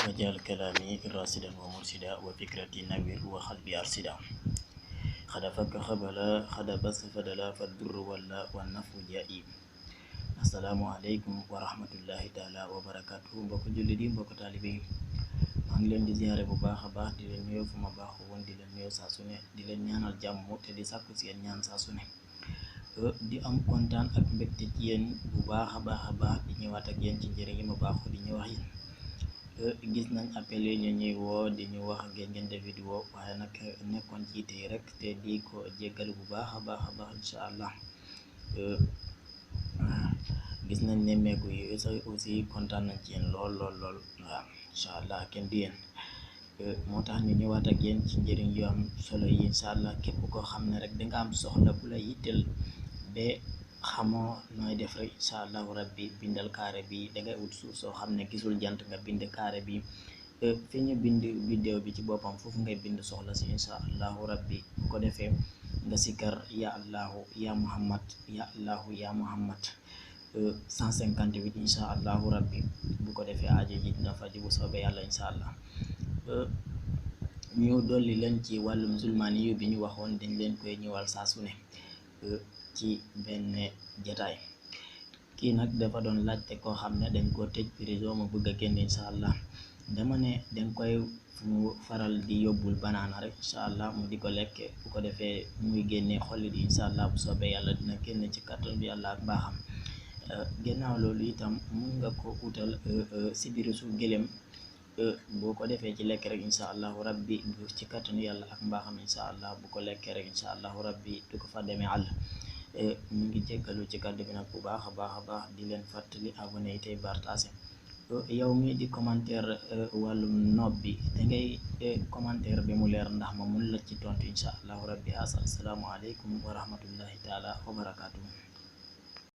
wajal kalami rasidan wa mursida wa fikrati nawir wa qalbi arsida khadafaka khabala khadabas fadala fadur walla wa nafu ja'i. Assalamu alaikum wa rahmatullahi ta'ala wa barakatuh. Mbokk jullit yi, mbokk taalibe yi, maa ngi leen di ziyaare bu baax a baax, di leen nuyoo fu ma baaxoo woon, di leen nuyoo saa su ne, di leen ñaanal jàmm te di sàkku si yéen ñaan saa su ne. Di am kontaan ak mbégte ci yéen bu baax a baax di ñëwaat ak yéen ci njëriñ yi ma baaxoo di ñëw wax yéen. Gis nañ appel yi ñu ñuy woo di ñu wax ngeen def vidéo, waaye nag nekkoon ci tey rek te di ko jéggal bu baax a baax incha allah. Gis nañ nemmeeku yi aussi kontaan nañ ci yéen lool waaw incha allah kenn du yéen. Moo tax ñu ñëwaat ak yéen ci njëriñ yu am solo yi incha allah. Képp koo xam ne rek danga am soxla bu la yitteel ba xamoo nooy def rek incha allahu rabbi bindal carré bi. Dangay ut suuf soo xam ne gisul jant nga bind carré bi, fi ñu bind vidéo bi ci boppam foofu ngay bind soxla si incha allahu rabbi. Bu ko defee nga sikkar ya allahu ya muhammad ya allahu ya muhammad 158 incha allahu rabbi. Bu ko defee aajo ji dina faju bu soobee yàlla incha allah. ñu dolli leen ci wàllum zulmaani yu bi ñu waxoon dañ leen koy ñëwal saa su ne ci benn jataay. Kii nag dafa doon laajte koo xam ne dañ koo tëj prison mu bëgg a génn incha allah. Dama ne dañ koy faral di yóbbul banaana rek incha allah mu di ko lekk. Bu ko defee muy génnee xolli di incha allah bu soobee yàlla dina génn ci kattan bi yàlla ak mbaaxam. Gannaaw loolu itam mun nga ko utal sibirisu gëlëm. Boo ko defee ci lekk rek incha allahu rabbi ci kattanu yàlla ak mbaaxam incha allah bu ko lekkee rek incha allahu rabbi du ko fa demee àll. ñu ngi jéggalu ci kàddu bi nag bu baax a baax di leen fàttali abonné yi tey partage. Yow mi di commentaire wàllum nopp bi dangay commentaire bi mu leer ndax ma mun la ci tontu incha allahu rabbi. Assalaamu aleykum wa rahmatullahi taala wa barakaatu.